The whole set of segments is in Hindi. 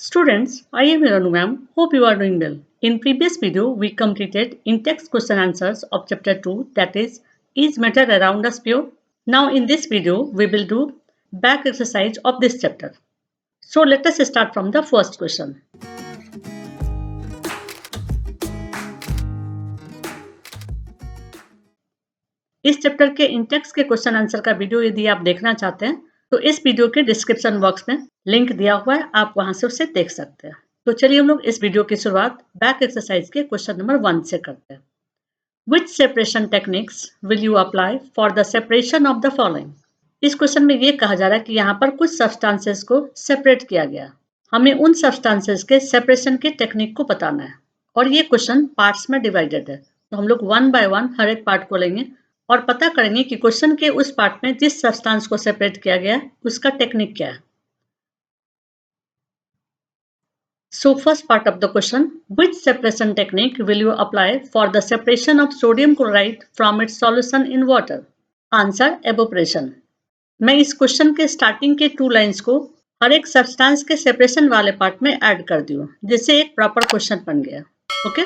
Students, I am Hiranu ma'am. Hope you are doing well. In previous video, we completed in-text question answers of chapter 2, that is matter around us pure? Now in this video, we will do back exercise of this chapter. So let us start from the first question. इस चैप्टर के इन-टेक्स्ट के क्वेश्चन आंसर का वीडियो यदि आप देखना चाहते हैं तो इस वीडियो के डिस्क्रिप्शन बॉक्स में लिंक दिया हुआ है, आप वहां से उसे देख सकते हैं। तो चलिए हम लोग इस वीडियो की शुरुआत बैक एक्सरसाइज के क्वेश्चन नंबर 1 से करते हैं। Which separation techniques will you apply for the separation of the following? इस क्वेश्चन में ये कहा जा रहा है कि यहाँ पर कुछ सब्सटेंसेस को सेपरेट किया गया। हमें उन सब्सटेंसेस के सेपरेशन के टेक्निक को बताना है और ये क्वेश्चन पार्ट्स में डिवाइडेड है। तो हम लोग वन बाय वन हर एक पार्ट को लेंगे और पता करेंगे कि क्वेश्चन के उस पार्ट में जिस सब्सटेंस को सेपरेट किया गया है उसका टेक्निक क्या है। So first part of the question, which separation technique will you apply for the separation of sodium chloride from its solution in water? Answer, evaporation. मैं इस क्वेश्चन के स्टार्टिंग के 2 लाइंस को हर एक सब्सटेंस के सेपरेशन वाले पार्ट में ऐड कर दियो, जिससे एक प्रॉपर क्वेश्चन बन गया। Okay,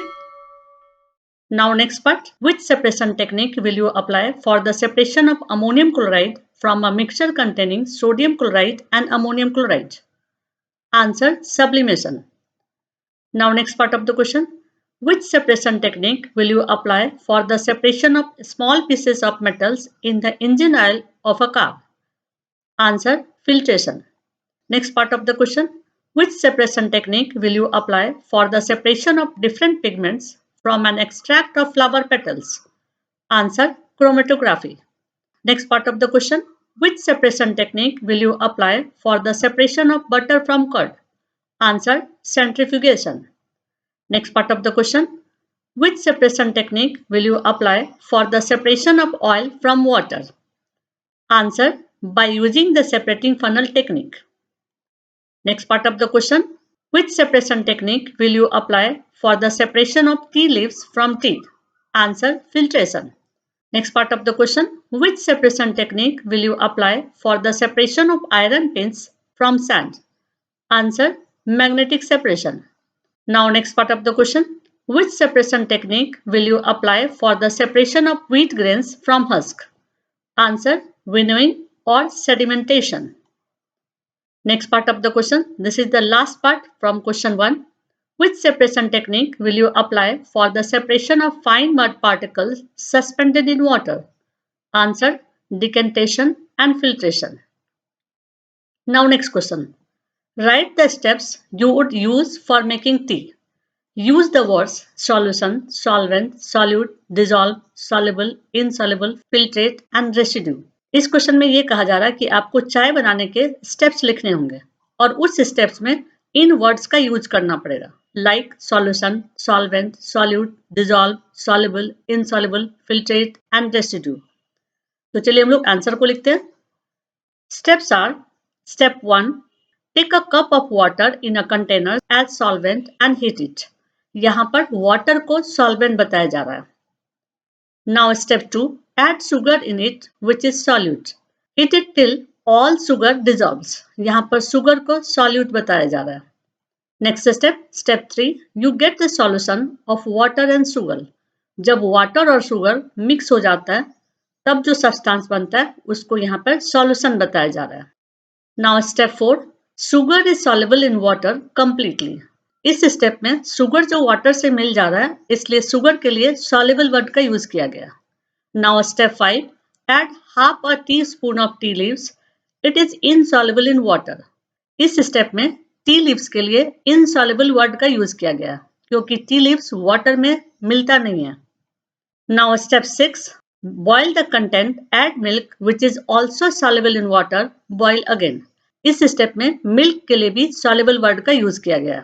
now next part, which separation technique will you apply for the separation of ammonium chloride from a mixture containing sodium chloride and ammonium chloride? Answer, sublimation. Now next part of the question, which separation technique will you apply for the separation of small pieces of metals in the engine oil of a car? Answer, filtration. Next part of the question, which separation technique will you apply for the separation of different pigments from an extract of flower petals? Answer, chromatography. Next part of the question, which separation technique will you apply for the separation of butter from curd? Answer, centrifugation. Next part of the question, which separation technique will you apply for the separation of oil from water? Answer, by using the separating funnel technique. Next part of the question, which separation technique will you apply for the separation of tea leaves from tea? Answer, filtration. Next part of the question, which separation technique will you apply for the separation of iron pins from sand? Answer, magnetic separation. Now next part of the question, which separation technique will you apply for the separation of wheat grains from husk? Answer, winnowing or sedimentation. Next part of the question, this is the last part from question 1. Which separation technique will you apply for the separation of fine mud particles suspended in water? Answer, decantation and filtration. Now next question. Write the steps you would use for making tea. Use the words solution, solvent, solute, dissolve, soluble, insoluble, filtrate and residue. इस क्वेश्चन में ये कहा जा रहा है कि आपको चाय बनाने के स्टेप्स लिखने होंगे और उस स्टेप्स में इन वर्ड्स का यूज करना पड़ेगा, like solution, solvent, solute, dissolve, soluble, insoluble, filtrate and residue. तो चलिए हम लोग आंसर को लिखते हैं। Steps are, step 1, take a cup of water in a container as solvent and heat it. यहाँ पर water को solvent बताया जा रहा है। Now step 2, add sugar in it which is solute. Heat it till all sugar dissolves. यहाँ पर sugar को solute बताया जा रहा है। Next step, step 3, you get the solution of water and sugar. जब water और sugar mix हो जाता है तब जो substance बनता है उसको यहाँ पर solution बताया जा रहा है। Now step 4, sugar is soluble in water completely. इस स्टेप में सुगर जो वाटर से मिल जा रहा है इसलिए सुगर के लिए सॉल्युबल वर्ड का यूज किया गया। Now step 5, add half a tea spoon of tea leaves, it is insoluble in water. इस स्टेप में टी लीव्स के लिए इनसॉल्युबल वर्ड का यूज किया गया क्योंकि टी लीव्स वाटर में मिलता नहीं है। Now step 6, boil the content, add milk which is also soluble in water, boil again. इस स्टेप में मिल्क के लिए भी सॉल्युबल वर्ड का यूज किया गया।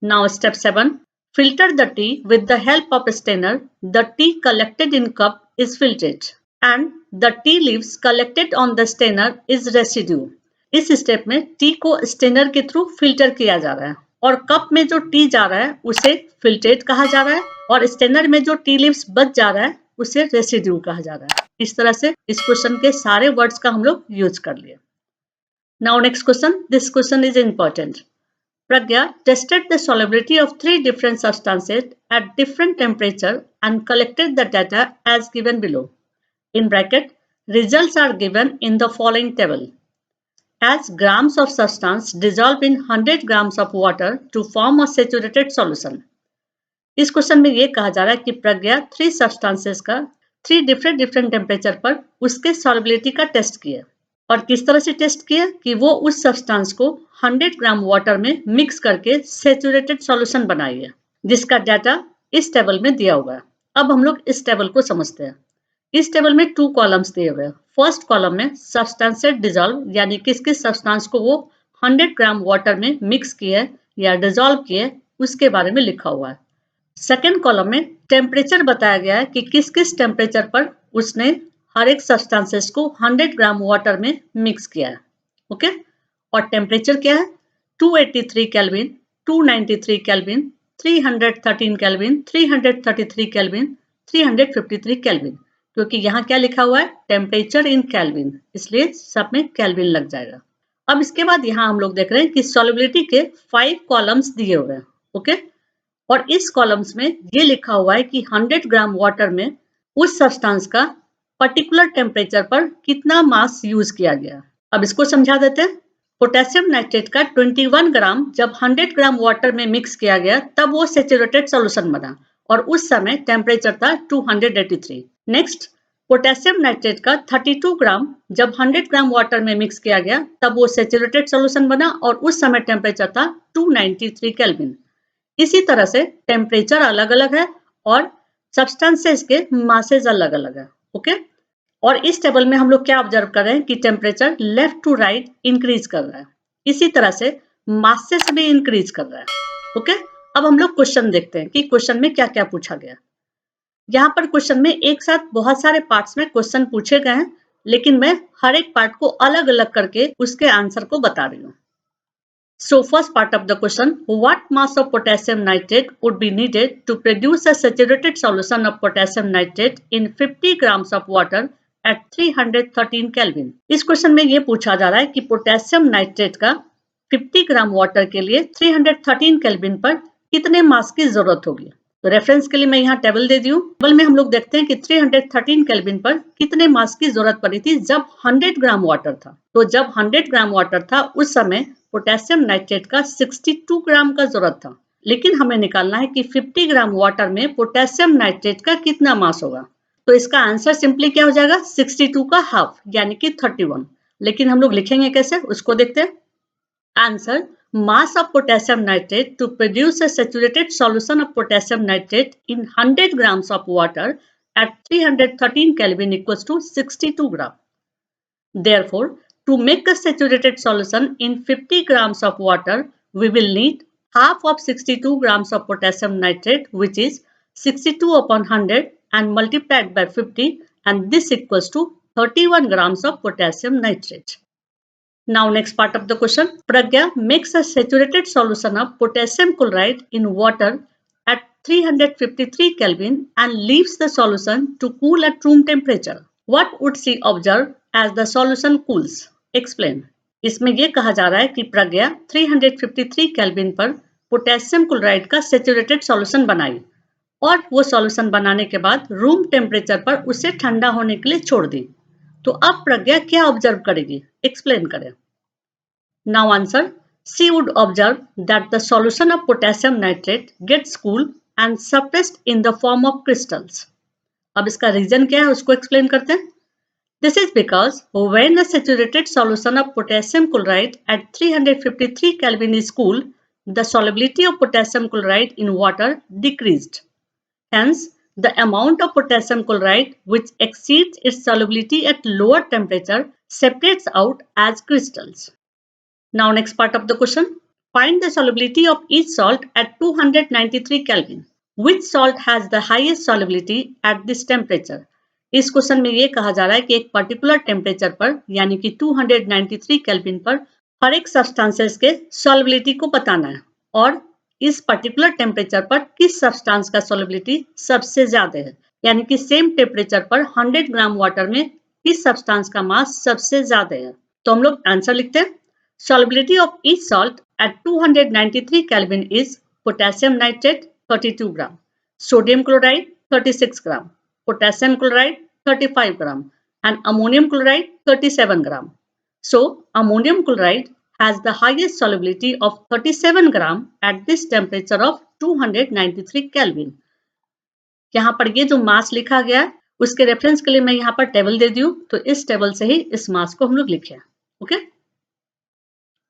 Now step 7, filter the tea with the help of strainer, the tea collected in cup is filtered and the tea leaves collected on the strainer is residue. इस स्टेप में टी को स्टेनर के थ्रू फिल्टर किया जा रहा है और कप में जो टी जा रहा है उसे फिल्ट्रेट कहा जा रहा है और स्टेनर में जो टी लीव्स बच जा रहा है उसे रेसिड्यू कहा जा रहा है। इस तरह से इस क्वेश्चन के सारे वर्ड्स का हम लोग यूज कर लिए। Now next question, this question is important. Pragya tested the solubility of 3 different substances at different temperature and collected the data as given below. In bracket, results are given in the following table. As grams of substance dissolve in 100 grams of water to form a saturated solution. इस क्वेश्चन में ये कहा जा रहा है कि प्रज्ञा 3 सब्सटेंसेस का 3 डिफरेंट टेम्परेचर पर उसके सॉल्युबिलिटी का टेस्ट किया और किस तरह से टेस्ट किया कि वो उस सब्सटेंस को 100 ग्राम वाटर में मिक्स करके सैचुरेटेड सॉल्यूशन बनाई है, जिसका डाटा इस टेबल में दिया हुआ है। अब हम लोग इस टेबल को समझते हैं। इस टेबल में 2 कॉलम्स दिए हुए हैं। फर्स्ट कॉलम में सब्सटेंसेस डिजॉल्व यानी किस किस सब्सटेंस को वो 100 ग्राम वाटर में मिक्स किए या डिजॉल्व किए उसके बारे में लिखा हुआ है। सेकेंड कॉलम में टेम्परेचर बताया गया है कि किस किस टेम्परेचर पर उसने हर एक सब्सटेंसेस को 100 ग्राम वाटर में मिक्स किया है। ओके, और टेम्परेचर क्या है? 283 kelvin, 293 kelvin, 313 kelvin, 333 kelvin, 353 kelvin, क्योंकि यहाँ क्या लिखा हुआ है? टेम्परेचर इन केल्विन, इसलिए सब में केल्विन लग जाएगा। अब इसके बाद यहाँ हम लोग देख रहे हैं कि सॉल्युबिलिटी के 5 कॉलम्स दिए हुए हैं। ओके, और इस कॉलम्स में ये लिखा हुआ है कि 100 ग्राम वाटर में उस सब्सटेंस का पर्टिकुलर टेम्परेचर पर कितना मास यूज किया गया। अब इसको समझा देते हैं। पोटेशियम नाइट्रेट का 21 ग्राम जब 100 ग्राम वाटर में मिक्स किया गया तब वो सैचुरेटेड सॉल्यूशन बना और उस समय टेम्परेचर था 283। नेक्स्ट, पोटेशियम नाइट्रेट का 32 ग्राम जब 100 ग्राम वाटर में मिक्स किया गया तब वो सैचुरेटेड सॉल्यूशन बना और उस समय टेम्परेचर था 293 केल्विन। इसी तरह से टेम्परेचर अलग अलग है और सब्सटेंसेस के मासेस अलग अलग है। ओके, और इस टेबल में हम लोग क्या ऑब्जर्व कर रहे हैं कि temperature left to right increase कर रहा है, इसी तरह से मासेस भी इंक्रीज कर रहा है। ओके, अब हम लोग क्वेश्चन देखते हैं कि क्वेश्चन में क्या क्या पूछा गया। यहाँ पर क्वेश्चन में एक साथ बहुत सारे पार्ट्स में क्वेश्चन पूछे गए हैं, लेकिन मैं हर एक पार्ट को अलग अलग करके उसके आंसर को बता रही हूँ। So first part of the question, what mass of potassium nitrate would be needed to produce a saturated solution of potassium nitrate in 50 grams of water at 313 Kelvin? इस क्वेश्चन में ये पूछा जा रहा है कि पोटेशियम नाइट्रेट का 50 ग्राम वाटर के लिए 313 केल्विन पर कितने मास की जरूरत होगी। तो रेफरेंस के लिए मैं यहाँ टेबल दे दी हूँ। टेबल में हम लोग देखते हैं कि 313 केल्विन पर कितने मास की जरूरत पड़ी थी जब 100 ग्राम वाटर था। तो जब 100 ग्राम वाटर था उस समय पोटेशियम नाइट्रेट का 62 ग्राम का जरूरत था, लेकिन हमें निकालना है कि 50 ग्राम वाटर में पोटेशियम नाइट्रेट का कितना मास होगा। तो इसका आंसर सिंपली क्या हो जाएगा? 62 का हाफ यानी कि 31। लेकिन हम लोग लिखेंगे कैसे उसको देखते हैं। Answer, mass of potassium nitrate to produce a saturated solution of potassium nitrate in 100 grams of water at 313 Kelvin equals to 62 gram. Therefore, to make a saturated solution in 50 grams of water, we will need half of 62 grams of potassium nitrate, which is 62 upon 100 and multiplied by 50, and this equals to 31 grams of potassium nitrate. Now next part of the question, Pragya makes a saturated solution of potassium chloride in water at 353 Kelvin and leaves the solution to cool at room temperature. What would she observe as the solution cools? Explain. इसमें ये कहा जा रहा है कि प्रज्ञा 353 केल्विन पर पोटेशियम क्लोराइड का सैचुरेटेड सॉल्यूशन बनाई और वो सॉल्यूशन बनाने के बाद रूम टेम्परेचर पर उसे ठंडा होने के लिए छोड़ दी। तो अब प्रज्ञा क्या ऑब्जर्व करेगी? एक्सप्लेन करें। Now answer, she would observe that the solution of potassium nitrate gets cool and suppressed in the form of crystals. अब इसका रीजन क्या है उसको एक्सप्लेन करते हैं। This is because when a saturated solution of potassium chloride at 353 Kelvin is cooled, the solubility of potassium chloride in water decreased. Hence, the amount of potassium chloride which exceeds its solubility at lower temperature separates out as crystals. Now, next part of the question. Find the solubility of each salt at 293 Kelvin. Which salt has the highest solubility at this temperature? इस क्वेश्चन में ये कहा जा रहा है कि एक पर्टिकुलर टेम्परेचर पर यानी कि 293 केल्विन पर हर एक सब्सटेंसेस के सॉल्युबिलिटी को बताना है और इस पर्टिकुलर टेम्परेचर पर किस सब्सटेंस का सॉल्युबिलिटी सबसे ज्यादा है, यानी कि सेम टेम्परेचर पर 100 ग्राम वाटर में किस सब्सटेंस का मास सबसे ज्यादा है। तो हम लोग आंसर लिखते हैं। Solubility of each salt at 293 Kelvin is potassium nitrate 32 gram, sodium chloride 36 gram, potassium chloride 35 gram, and ammonium chloride 37 gram. So ammonium chloride has the highest solubility of 37 gram at this temperature of 293 Kelvin. यहाँ पर ये जो मास लिखा गया है उसके रेफरेंस के लिए मैं यहाँ पर टेबल दे दूं, तो इस टेबल से ही इस मास को हम लोग लिखे। Okay,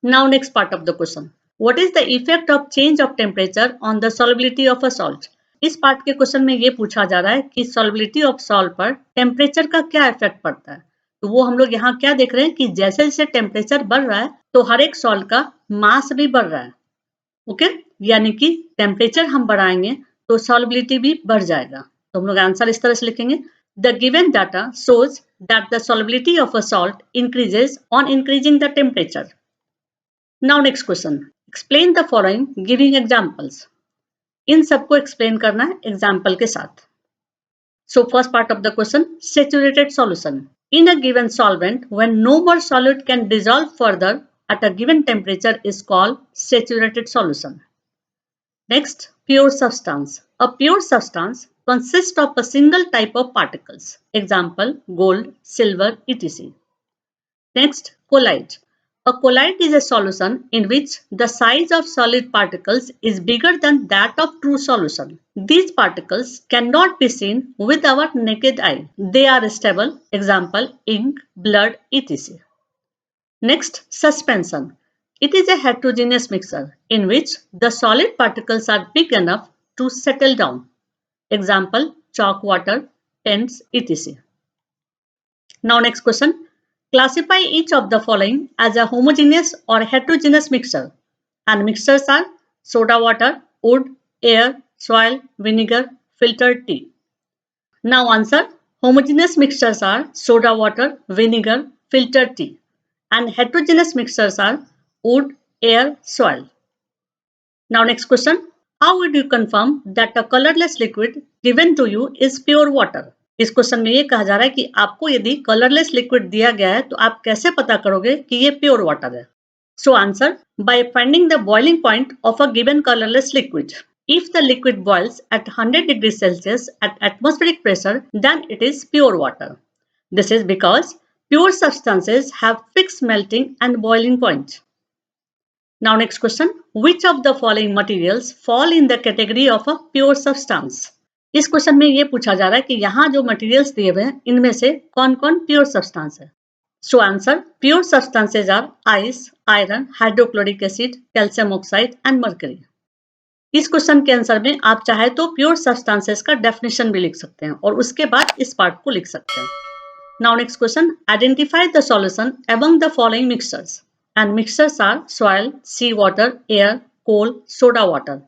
now next part of the question, what is the effect of change of temperature on the solubility of a salt. इस पार्ट के क्वेश्चन में ये पूछा जा रहा है कि सॉल्युबिलिटी ऑफ सॉल्ट पर टेम्परेचर का क्या इफेक्ट पड़ता है। तो वो हम लोग यहाँ क्या देख रहे हैं कि जैसे जैसे टेम्परेचर बढ़ रहा है तो हर एक सॉल्ट का मास भी बढ़ रहा है। ओके, यानी कि टेम्परेचर हम बढ़ाएंगे तो सॉल्युबिलिटी भी बढ़ जाएगा। तो हम लोग आंसर इस तरह से लिखेंगे, the given data shows that the solubility of a salt increases on increasing the temperature. Now next question, explain the following giving examples. इन सबको एक्सप्लेन करना है एग्जाम्पल के साथ। So first part of the question, saturated solution. In a given solvent, when no more solute can dissolve further at a given temperature is called saturated solution. Next, pure substance. A pure substance consists of a single type of particles. Example, gold, silver, etc. Next, colloid. A colloid is a solution in which the size of solid particles is bigger than that of true solution. These particles cannot be seen with our naked eye. They are stable. Example, ink, blood, etc. Next, suspension. It is a heterogeneous mixture in which the solid particles are big enough to settle down. Example, chalk water, pens, etc. Now next question. Classify each of the following as a homogeneous or heterogeneous mixture. And mixtures are soda water, wood, air, soil, vinegar, filtered tea. Now answer. Homogeneous mixtures are soda water, vinegar, filtered tea. And heterogeneous mixtures are wood, air, soil. Now next question. How would you confirm that a colorless liquid given to you is pure water? इस क्वेश्चन में ये कहा जा रहा है कि आपको यदि कलरलेस लिक्विड दिया गया है तो आप कैसे पता करोगे कि ये प्योर वाटर है। So answer, by finding the boiling point of a given colourless liquid. If the liquid boils at 100 degrees Celsius at atmospheric pressure, then it is pure water. This is because pure substances have fixed melting and boiling point. Now next question, which of the following materials fall in the category of a pure substance? इस क्वेश्चन में ये पूछा जा रहा है कि यहाँ जो मटेरियल्स दिए हुए हैं इनमें से कौन कौन प्योर सब्सटेंस है। So answer, pure substances are ice, iron, hydrochloric acid, calcium oxide and mercury. इस क्वेश्चन के आंसर में आप चाहे तो प्योर सब्सटेंसेज का डेफिनेशन भी लिख सकते हैं और उसके बाद इस पार्ट को लिख सकते हैं। Now next question, identify the solution among the following mixtures. And mixtures are soil, sea water, air, coal, soda water.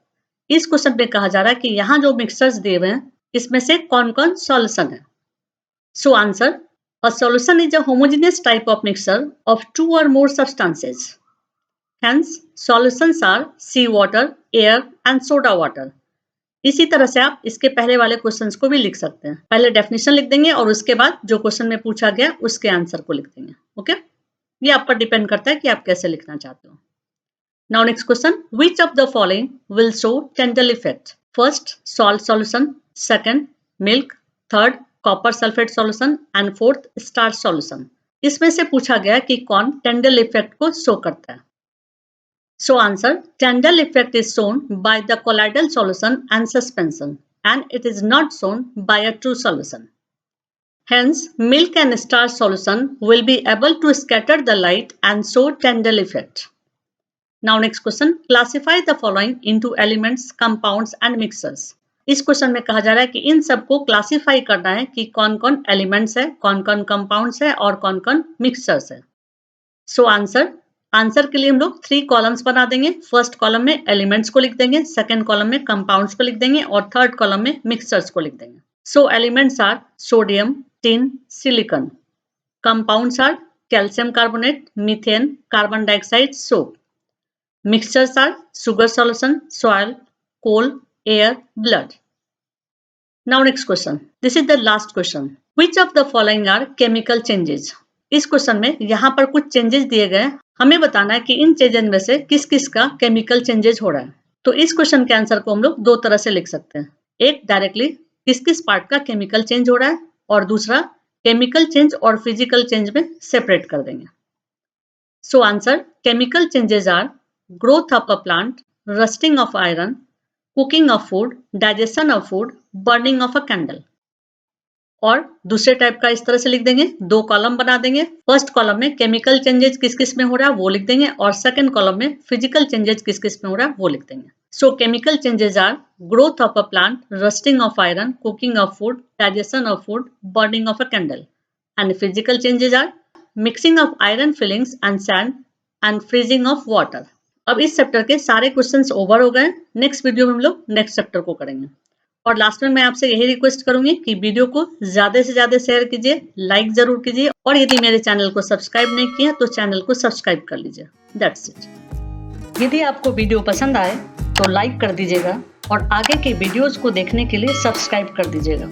इस क्वेश्चन में कहा जा रहा है कि यहाँ जो मिक्सचर्स दिए हुए हैं इसमें से कौन कौन सॉल्यूशन है। So answer, a solution is a homogeneous type of mixture of two or more substances. Hence solutions are sea water, air and soda water. इसी तरह से आप इसके पहले वाले क्वेश्चंस को भी लिख सकते हैं। पहले डेफिनेशन लिख देंगे और उसके बाद जो क्वेश्चन में पूछा गया उसके आंसर को लिख देंगे। ओके, ये आप पर डिपेंड करता है कि आप कैसे लिखना चाहते हो। Now next question, which of the following will show Tyndall effect? First, salt solution. Second, milk. Third, copper sulfate solution. And fourth, starch solution. इसमें से पूछा गया कि कौन Tyndall effect को शो करता है। So answer, Tyndall effect is shown by the colloidal solution and suspension, and it is not shown by a true solution. Hence, milk and starch solution will be able to scatter the light and show Tyndall effect. Now next question, classify the following into elements, compounds and mixtures. इस क्वेश्चन में कहा जा रहा है कि इन सबको क्लासिफाई करना है कि कौन कौन एलिमेंट्स है, कौन कौन कंपाउंड्स है और कौन कौन मिक्सचर्स है। सो आंसर के लिए हम लोग 3 कॉलम्स बना देंगे। फर्स्ट कॉलम में एलिमेंट्स को लिख देंगे, सेकंड कॉलम में कंपाउंड्स को लिख देंगे और थर्ड कॉलम में मिक्सचर्स को लिख देंगे। So elements are sodium, tin, silicon. Compounds are calcium carbonate, methane, carbon dioxide, soap. Mixtures are sugar solution, soil, coal, air, blood. Now next question. This is the last question. Which of the following are chemical changes? इस क्वेश्चन में यहाँ पर कुछ चेंजेस दिए गए हैं, हमें बताना है कि इन चेंजेस में से किस किस का केमिकल चेंजेस हो रहा है। तो इस क्वेश्चन के आंसर को हम लोग दो तरह से लिख सकते हैं। एक डायरेक्टली किस किस पार्ट का केमिकल चेंज हो रहा है, और दूसरा केमिकल चेंज और फिजिकल चेंज में सेपरेट कर देंगे। So answer chemical changes are growth of a plant, rusting of iron, cooking of food, digestion of food, burning of a candle. और दूसरे टाइप का इस तरह से लिख देंगे, दो कॉलम बना देंगे। फर्स्ट कॉलम में केमिकल चेंजेस किस किस में हो रहा है वो लिख देंगे, और सेकंड कॉलम में फिजिकल चेंजेस किस किस में हो रहा है वो लिख देंगे। So chemical changes are growth of a plant, rusting of iron, cooking of food, digestion of food, burning of a candle. And physical changes are mixing of iron filings and sand and freezing of water. अब इस चैप्टर के सारे क्वेश्चंस ओवर हो गए। नेक्स्ट वीडियो में हम लोग नेक्स्ट चैप्टर को करेंगे। और लास्ट में मैं आपसे यही रिक्वेस्ट करूंगी कि वीडियो को ज्यादा से ज्यादा शेयर कीजिए, लाइक जरूर कीजिए, और यदि मेरे चैनल को सब्सक्राइब नहीं किया तो चैनल को सब्सक्राइब कर लीजिए। That's it. यदि आपको वीडियो पसंद आए तो लाइक कर दीजिएगा, और आगे के वीडियोज को देखने के लिए सब्सक्राइब कर दीजिएगा।